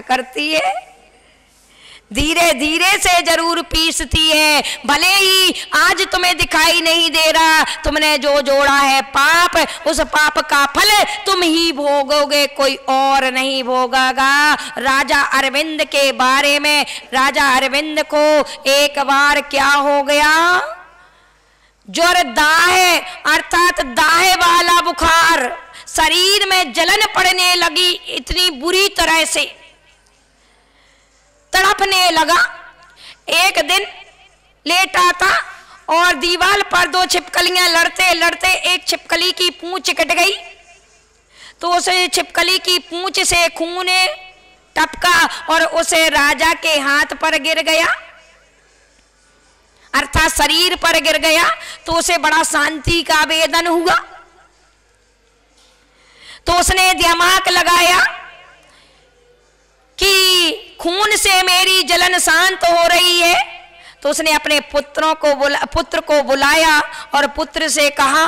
करती है? धीरे धीरे से जरूर पीसती है। भले ही आज तुम्हें दिखाई नहीं दे रहा, तुमने जो जोड़ा है पाप, उस पाप का फल तुम ही भोगोगे, कोई और नहीं भोगेगा। राजा अरविंद के बारे में, राजा अरविंद को एक बार क्या हो गया, ज्वर दाहे अर्थात दाहे वाला बुखार, शरीर में जलन पड़ने लगी, इतनी बुरी तरह से तड़पने लगा। एक दिन लेटा था और दीवार पर दो छिपकलियां लड़ते लड़ते एक छिपकली की पूंछ कट गई, तो उसे छिपकली की पूंछ से खून टपका और उसे राजा के हाथ पर गिर गया, अर्थात शरीर पर गिर गया। तो उसे बड़ा शांति का वेदन हुआ। तो उसने दिमाग लगाया कि खून से मेरी जलन शांत हो रही है। तो उसने अपने पुत्र को बुलाया और पुत्र से कहा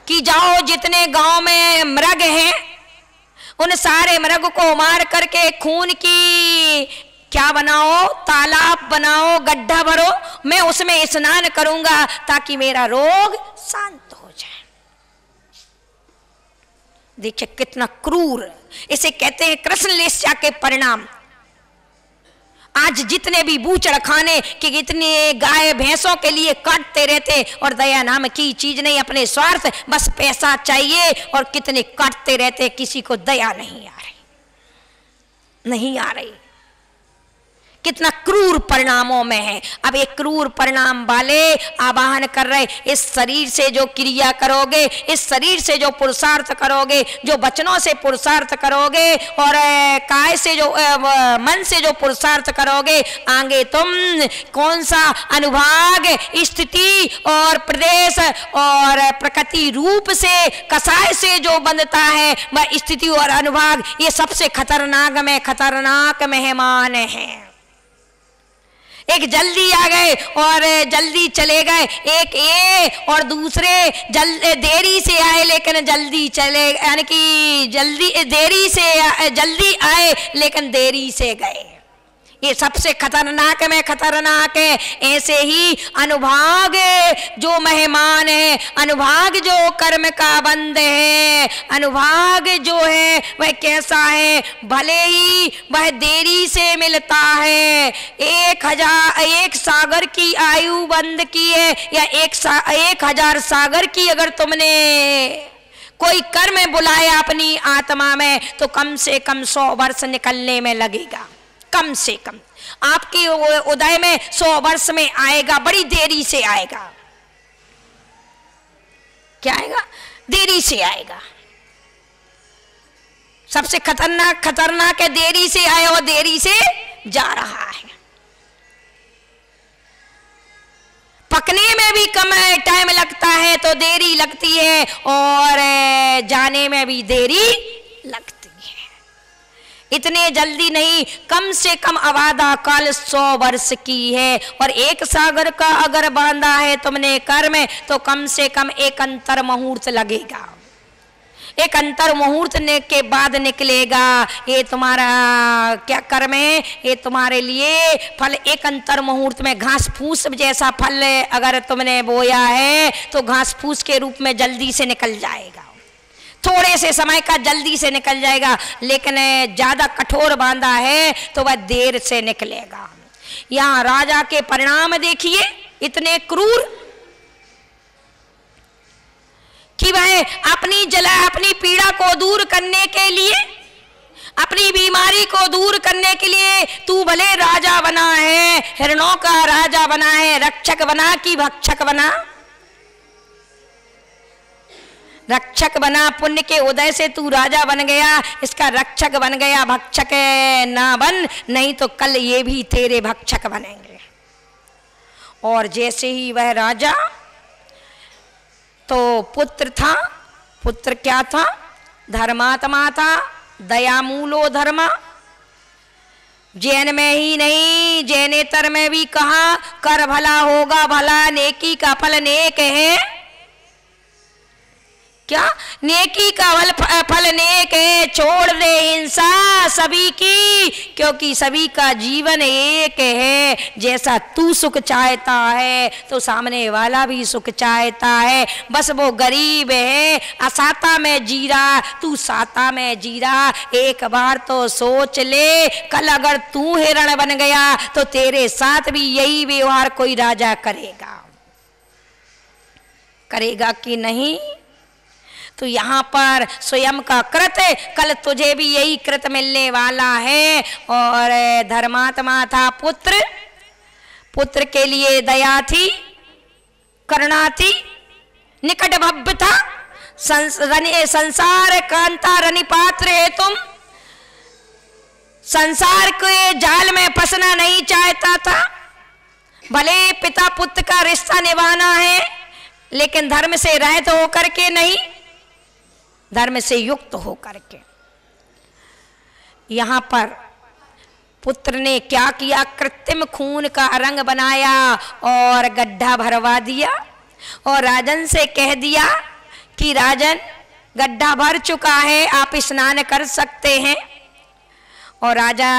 कि जाओ, जितने गांव में मृग हैं उन सारे मृग को मार करके खून की क्या बनाओ, तालाब बनाओ, गड्ढा भरो, मैं उसमें स्नान करूंगा ताकि मेरा रोग शांत हो जाए। देखिए कितना क्रूर, इसे कहते हैं कृष्णलेस्या के परिणाम। आज जितने भी बूचड़ खाने कि इतने गाय भैंसों के लिए काटते रहते और दया नाम की चीज नहीं, अपने स्वार्थ, बस पैसा चाहिए और कितने काटते रहते, किसी को दया नहीं आ रही, नहीं आ रही। कितना क्रूर परिणामों में है। अब एक क्रूर परिणाम वाले आवाहन कर रहे, इस शरीर से जो क्रिया करोगे, इस शरीर से जो पुरुषार्थ करोगे, जो वचनों से पुरुषार्थ करोगे और काय से जो मन से जो पुरुषार्थ करोगे, आगे तुम कौन सा अनुभाग, स्थिति और प्रदेश और प्रकृति रूप से कसाय से जो बनता है वह स्थिति और अनुभाग, ये सबसे खतरनाक में खतरनाक मेहमान है। एक जल्दी आ गए और जल्दी चले गए, एक ये और दूसरे देरी से आए लेकिन जल्दी चले, यानी कि देरी से जल्दी आए लेकिन देरी से गए। ये सबसे खतरनाक में खतरनाक है। ऐसे ही अनुभाग जो मेहमान है, अनुभाग जो कर्म का बंद है, अनुभाग जो है वह कैसा है, भले ही वह देरी से मिलता है। 1 सागर की आयु बंद की है या 1000 सागर की अगर तुमने कोई कर्म बुलाया अपनी आत्मा में तो कम से कम 100 वर्ष निकलने में लगेगा, कम से कम। आपकी उदय में 100 वर्ष में आएगा, बड़ी देरी से आएगा। क्या आएगा? देरी से आएगा। सबसे खतरनाक है, देरी से आया और देरी से जा रहा है। पकने में भी कम टाइम लगता है तो देरी लगती है और जाने में भी देरी लगती है। इतने जल्दी नहीं, कम से कम आबादा काल 100 वर्ष की है। और 1 सागर का अगर बांधा है तुमने कर्म तो कम से कम 1 अंतर मुहूर्त लगेगा। 1 अंतर मुहूर्त के बाद निकलेगा ये तुम्हारा क्या कर्म है, ये तुम्हारे लिए फल। 1 अंतर मुहूर्त में घास फूस जैसा फल अगर तुमने बोया है तो घास फूस के रूप में जल्दी से निकल जाएगा, थोड़े से समय का जल्दी से निकल जाएगा। लेकिन ज्यादा कठोर बांधा है तो वह देर से निकलेगा। यहाँ राजा के परिणाम देखिए, इतने क्रूर कि वह अपनी पीड़ा को दूर करने के लिए, अपनी बीमारी को दूर करने के लिए, तू भले राजा बना है, हिरणों का राजा बना है, रक्षक बना कि भक्षक बना? रक्षक बना, पुण्य के उदय से तू राजा बन गया, इसका रक्षक बन गया, भक्षक ना बन, नहीं तो कल ये भी तेरे भक्षक बनेंगे। और जैसे ही वह राजा, तो पुत्र था, पुत्र क्या था? धर्मात्मा था, दयामूलो धर्मा। जैन में ही नहीं, जैनेतर में भी कहा कर भला होगा भला, नेकी का फल नेक है। क्या? नेकी का फल नेक है, छोड़ दे हिंसा सभी की, क्योंकि सभी का जीवन एक है। जैसा तू सुख चाहता है तो सामने वाला भी सुख चाहता है, बस वो गरीब है, असाता में जी रहा, तू साता में जी रहा। एक बार तो सोच ले, कल अगर तू हिरण बन गया तो तेरे साथ भी यही व्यवहार कोई राजा करेगा कि नहीं? तो यहाँ पर स्वयं का कृत, कल तुझे भी यही कृत मिलने वाला है। और धर्मात्मा था पुत्र, पुत्र के लिए दया थी, करुणा थी, निकट भव्य था, संसार कांता रनि पात्र है तुम, संसार के जाल में फंसना नहीं चाहता था। भले पिता पुत्र का रिश्ता निभाना है, लेकिन धर्म से रहित होकर के नहीं, धर्म से युक्त होकर के। यहां पर पुत्र ने क्या किया? कृत्रिम खून का रंग बनाया और गड्ढा भरवा दिया और राजन से कह दिया कि राजन, गड्ढा भर चुका है, आप स्नान कर सकते हैं। और राजा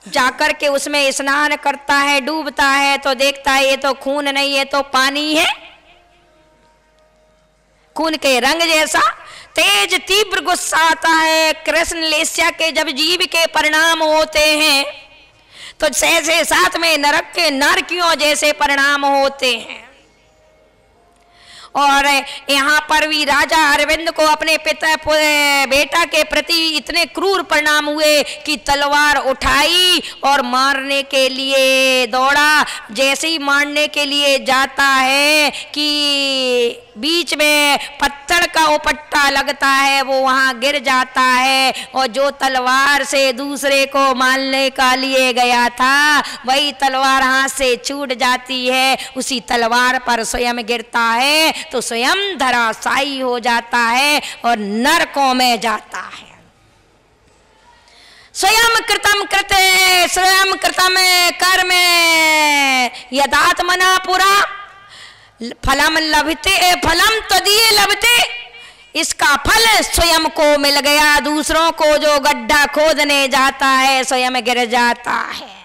जाकर के उसमें स्नान करता है, डूबता है तो देखता है ये तो खून नहीं, ये तो पानी है। खून के रंग जैसा तेज तीव्र गुस्सा आता है। कृष्ण लेस्या के जब जीव के परिणाम होते हैं तो सहसे साथ में नरक के नरकियों जैसे परिणाम होते हैं। और यहाँ पर भी राजा अरविंद को अपने बेटा के प्रति इतने क्रूर परिणाम हुए कि तलवार उठाई और मारने के लिए दौड़ा। जैसे ही मारने के लिए जाता है कि बीच में पत्थर का उपट्टा लगता है, वो वहां गिर जाता है और जो तलवार से दूसरे को मारने का लिए गया था वही तलवार हाथ से छूट जाती है, उसी तलवार पर स्वयं गिरता है तो स्वयं धराशायी हो जाता है और नरकों में जाता है। स्वयं कृतम कृते स्वयं कृतम कर्म यदात्मना पुरा फलम लभते फलम तदीय लभते, इसका फल स्वयं को मिल गया। दूसरों को जो गड्ढा खोदने जाता है स्वयं गिर जाता है।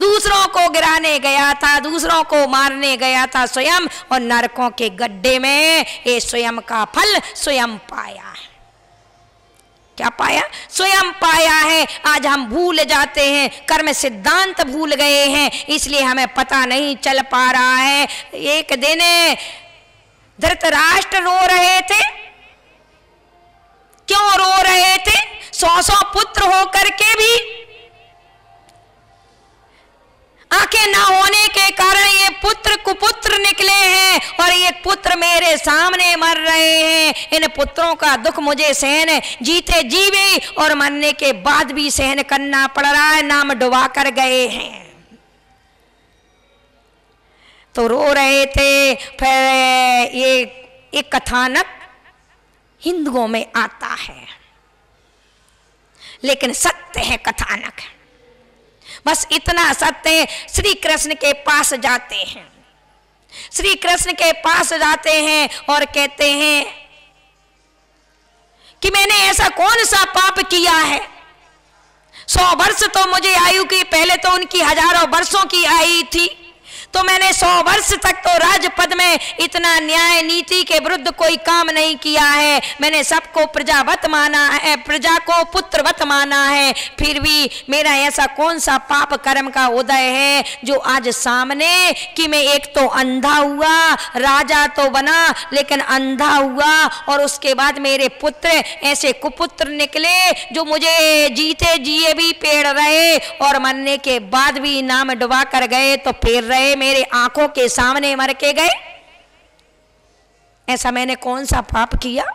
दूसरों को गिराने गया था, दूसरों को मारने गया था स्वयं, और नरकों के गड्ढे में ये स्वयं का फल स्वयं पाया है। क्या पाया? स्वयं पाया है। आज हम भूल जाते हैं, कर्म सिद्धांत भूल गए हैं, इसलिए हमें पता नहीं चल पा रहा है। एक दिन धृतराष्ट्र रो रहे थे। क्यों रो रहे थे? 100 पुत्र होकर के भी आंखें ना होने के कारण ये पुत्र कुपुत्र निकले हैं और ये पुत्र मेरे सामने मर रहे हैं। इन पुत्रों का दुख मुझे सहन जीते जीवे और मरने के बाद भी सहन करना पड़ रहा है, नाम डुबा कर गए हैं। तो रो रहे थे। फिर ये एक कथानक हिंदुओं में आता है, लेकिन सत्य है कथानक, बस इतना सत्य। श्री कृष्ण के पास जाते हैं, श्री कृष्ण के पास जाते हैं और कहते हैं कि मैंने ऐसा कौन सा पाप किया है? 100 वर्ष तो मुझे आयु की, पहले तो उनकी हजारों वर्षों की आयु थी, तो मैंने 100 वर्ष तक तो राजपद में इतना न्याय नीति के विरुद्ध कोई काम नहीं किया है। मैंने सबको प्रजावत माना है, प्रजा को पुत्रवत माना है, फिर भी मेरा ऐसा कौन सा पाप कर्म का उदय है जो आज सामने कि मैं एक तो अंधा हुआ, राजा तो बना लेकिन अंधा हुआ, और उसके बाद मेरे पुत्र ऐसे कुपुत्र निकले जो मुझे जीते जिए भी पेड़ रहे और मरने के बाद भी नाम डुबा कर गए तो फेर रहे, मेरे आंखों के सामने मर के गए। ऐसा मैंने कौन सा पाप किया?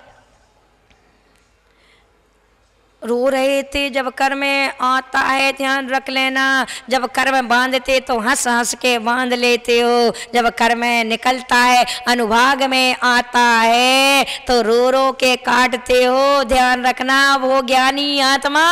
रो रहे थे। जब कर में आता है ध्यान रख लेना, जब कर में बांधते तो हंस हंस के बांध लेते हो, जब कर में निकलता है अनुभाग में आता है तो रो रो के काटते हो। ध्यान रखना, वो ज्ञानी आत्मा,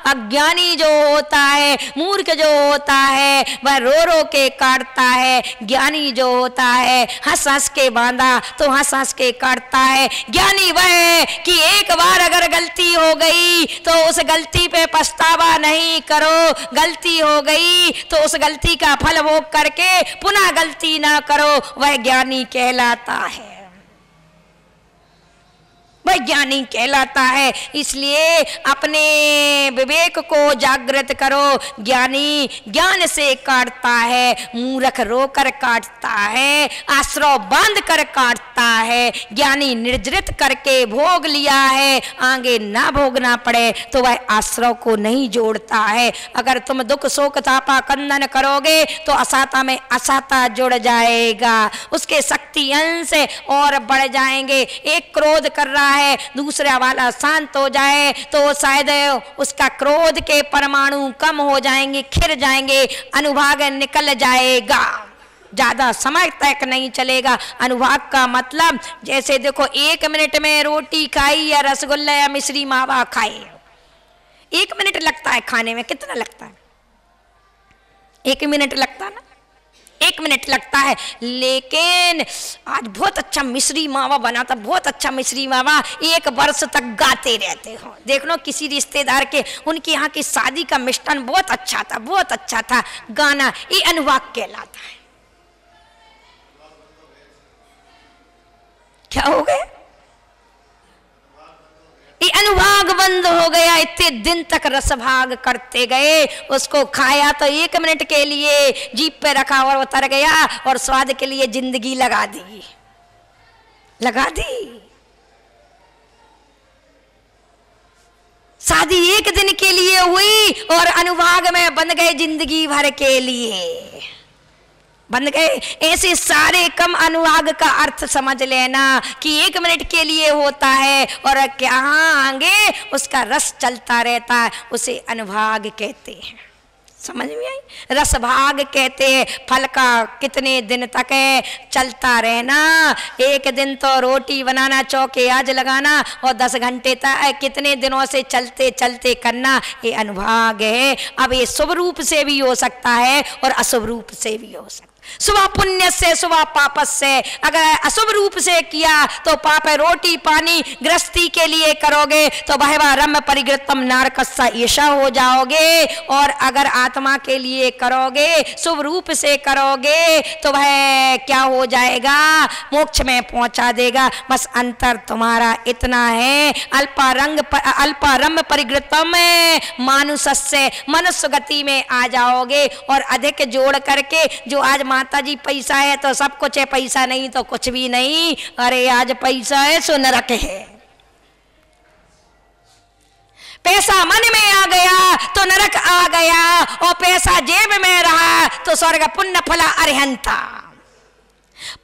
अज्ञानी जो होता है, मूर्ख जो होता है, वह रो रो के काटता है। ज्ञानी जो होता है हंस हंस के बांधा तो हंस हंस के काटता है। ज्ञानी वह है कि एक बार अगर गलती हो गई तो उस गलती पे पछतावा नहीं करो, गलती हो गई तो उस गलती का फल भोग करके पुनः गलती ना करो, वह ज्ञानी कहलाता है, वह ज्ञानी कहलाता है। इसलिए अपने विवेक को जागृत करो। ज्ञानी ज्ञान से काटता है, मूर्ख रोकर काटता है, आश्रव बांध कर काटता है। ज्ञानी निर्जरित करके भोग लिया है, आगे ना भोगना पड़े तो वह आश्रव को नहीं जोड़ता है। अगर तुम दुख शोक तापा कंदन करोगे तो असाता में असाता जुड़ जाएगा, उसके शक्ति अंश और बढ़ जाएंगे। एक क्रोध कर रहा है, दूसरा वाला शांत हो जाए तो शायद उसका क्रोध के परमाणु कम हो जाएंगे, खिर जाएंगे, अनुभाग निकल जाएगा, ज्यादा समय तक नहीं चलेगा। अनुभाग का मतलब जैसे देखो 1 मिनट में रोटी खाई या रसगुल्ला या मिश्री मावा खाई, 1 मिनट लगता है खाने में, कितना लगता है? 1 मिनट लगता है ना, 1 मिनट लगता है। लेकिन आज बहुत अच्छा मिश्री मावा बना था, बहुत अच्छा मिश्री मावा, 1 वर्ष तक गाते रहते हो। देख लो किसी रिश्तेदार के, उनके यहाँ की शादी का मिष्ठान बहुत अच्छा था, बहुत अच्छा था, गाना, ये अनुभाग कहलाता है। क्या हो गया? ये अनुभाग बंद हो गया। इतने दिन तक रसभाग करते गए, उसको खाया तो 1 मिनट के लिए जीभ पे रखा और उतर गया, और स्वाद के लिए जिंदगी लगा दी, लगा दी। शादी 1 दिन के लिए हुई और अनुभाग में बंध गए, जिंदगी भर के लिए बन गए। ऐसे सारे कम अनुभाग का अर्थ समझ लेना कि 1 मिनट के लिए होता है और क्या आगे उसका रस चलता रहता है, उसे अनुभाग कहते हैं। समझ में आई? रसभाग कहते हैं फल का कितने दिन तक है चलता रहना। 1 दिन तो रोटी बनाना, चौके आज लगाना, और 10 घंटे तक कितने दिनों से चलते चलते करना, ये अनुभाग है। अब ये शुभ रूप से भी हो सकता है और अशुभ रूप से भी हो सकता है। शुभ पुण्य से, शुभ पाप से। अगर अशुभ रूप से किया तो पाप रोटी पानी गृहस्थी के लिए करोगे तो बहवा रम परिगृतम नारकस्सा ईशा हो जाओगे, और अगर आत्मा के लिए करोगे, शुभ रूप से करोगे तो वह क्या हो जाएगा? मोक्ष में पहुंचा देगा। बस अंतर तुम्हारा इतना है, अल्पारंभ परिगृतम मानुषस्य, मनुष्य गति में आ जाओगे, और अधिक जोड़ करके जो आज माता जी पैसा है तो सब कुछ है, पैसा नहीं तो कुछ भी नहीं, अरे आज पैसा है सो नरक है। पैसा मन में आ गया तो नरक आ गया, और पैसा जेब में रहा तो स्वर्ग पुण्य फला अरहंता।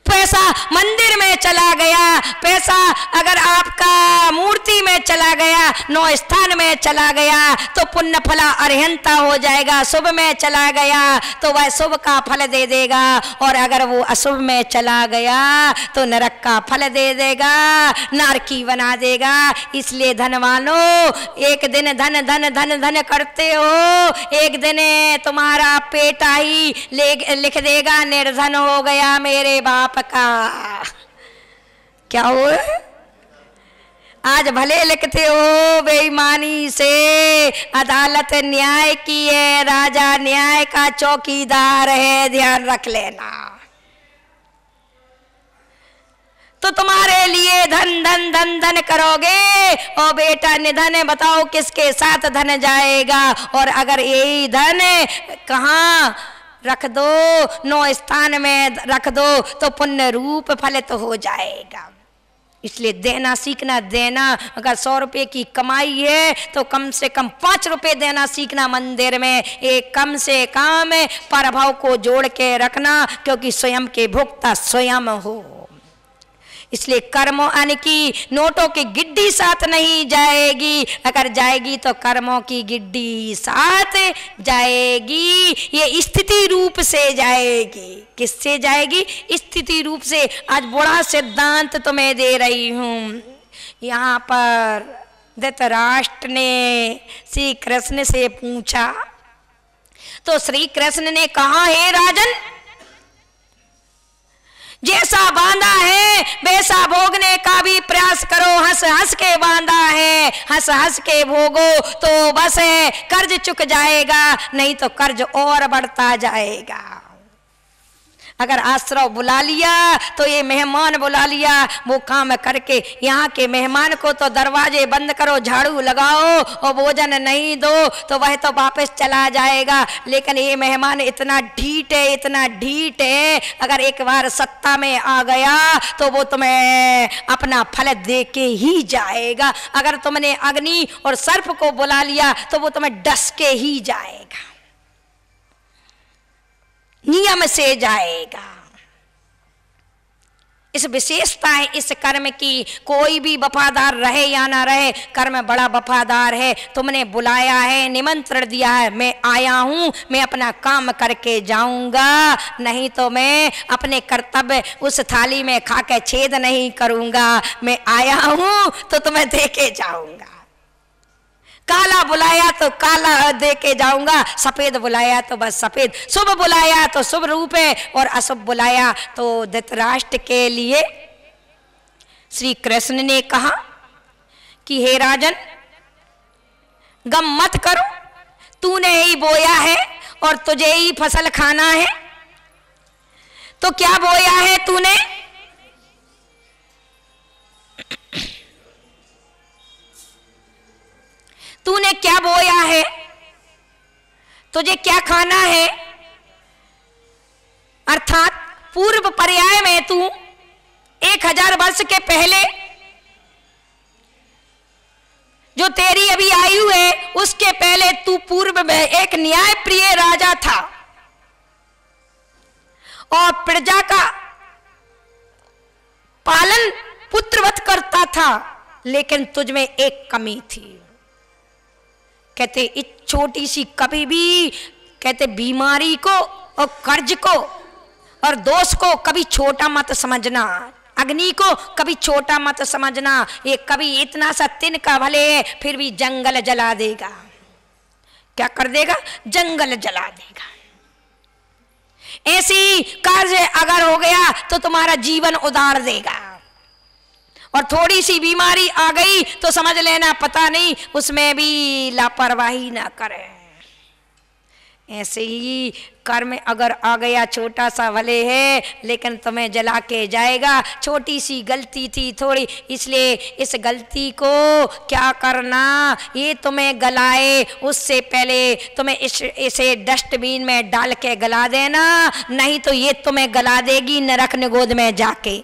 पैसा मंदिर में चला गया, पैसा अगर आपका मूर्ति में चला गया, 9 स्थान में चला गया तो पुण्य फला अरहंता हो जाएगा। शुभ में चला गया तो वह शुभ का फल दे देगा, और अगर वो अशुभ में चला गया तो नरक का फल दे देगा, नारकी बना देगा। इसलिए धनवानों, एक दिन धन धन धन धन करते हो, एक दिन तुम्हारा पेटा ही लिख देगा निर्धन हो गया मेरे बाप का। क्या हो? आज भले लिखते हो बेईमानी से, अदालत न्याय की है, राजा न्याय का चौकीदार है, ध्यान रख लेना। तो तुम्हारे लिए धन धन धन धन करोगे, और बेटा निधन है, बताओ किसके साथ धन जाएगा? और अगर यही धन कहाँ रख दो, 9 स्थान में रख दो तो पुण्य रूप फलित हो जाएगा। इसलिए देना सीखना। देना अगर 100 रुपये की कमाई है तो कम से कम 5 रुपये देना सीखना मंदिर में। एक कम से कम परभाव को जोड़ के रखना, क्योंकि स्वयं के भोक्ता स्वयं हो। इसलिए कर्मों यानी कि नोटों की गिड्डी साथ नहीं जाएगी, अगर जाएगी तो कर्मों की गिड्डी साथ जाएगी। ये स्थिति रूप से जाएगी। किससे जाएगी? स्थिति रूप से। आज बड़ा सिद्धांत तुम्हें दे रही हूं। यहाँ पर धृतराष्ट्र ने श्री कृष्ण से पूछा तो श्री कृष्ण ने कहा, हे राजन, जैसा बांधा है वैसा भोगने का भी प्रयास करो। हंस हंस के बांधा है, हंस हंस के भोगो तो बस है कर्ज चुक जाएगा, नहीं तो कर्ज और बढ़ता जाएगा। अगर आश्रय बुला लिया तो ये मेहमान बुला लिया, वो काम करके यहाँ के मेहमान को तो दरवाजे बंद करो, झाड़ू लगाओ और भोजन नहीं दो तो वह तो वापस चला जाएगा। लेकिन ये मेहमान इतना ढीठ है, इतना ढीठ है, अगर एक बार सत्ता में आ गया तो वो तुम्हें अपना फल दे के ही जाएगा। अगर तुमने अग्नि और सर्प को बुला लिया तो वो तुम्हें डस के ही जाएगा, नियम से जाएगा। इस विशेषता है इस कर्म की। कोई भी वफादार रहे या ना रहे, कर्म बड़ा वफादार है। तुमने बुलाया है, निमंत्रण दिया है, मैं आया हूं, मैं अपना काम करके जाऊंगा, नहीं तो मैं अपने कर्तव्य उस थाली में खा के छेद नहीं करूंगा। मैं आया हूं तो तुम्हें दे के जाऊंगा। काला बुलाया तो काला दे के जाऊंगा, सफेद बुलाया तो बस सफेद, शुभ बुलाया तो शुभ रूप है और अशुभ बुलाया तो धृतराष्ट्र के लिए श्री कृष्ण ने कहा कि हे राजन, गम मत करो, तूने ही बोया है और तुझे ही फसल खाना है। तो क्या बोया है तूने? तूने क्या बोया है? तुझे क्या खाना है? अर्थात पूर्व पर्याय में तू 1000 वर्ष के पहले जो तेरी अभी आयु है उसके पहले तू पूर्व में एक न्याय प्रिय राजा था और प्रजा का पालन पुत्रवत करता था, लेकिन तुझ में एक कमी थी। कहते इस छोटी सी कभी भी, कहते बीमारी को और कर्ज को और दोष को कभी छोटा मत समझना, अग्नि को कभी छोटा मत समझना। ये कभी इतना सा तिनका भले है फिर भी जंगल जला देगा। क्या कर देगा? जंगल जला देगा। ऐसी कार्य अगर हो गया तो तुम्हारा जीवन उधार देगा। और थोड़ी सी बीमारी आ गई तो समझ लेना पता नहीं, उसमें भी लापरवाही ना करें। ऐसे ही कर्म अगर आ गया छोटा सा भले है लेकिन तुम्हें जला के जाएगा। छोटी सी गलती थी थोड़ी, इसलिए इस गलती को क्या करना, ये तुम्हें गलाए उससे पहले तुम्हें इसे डस्टबिन में डाल के गला देना, नहीं तो ये तुम्हें गला देगी नरक निगोद में जाके।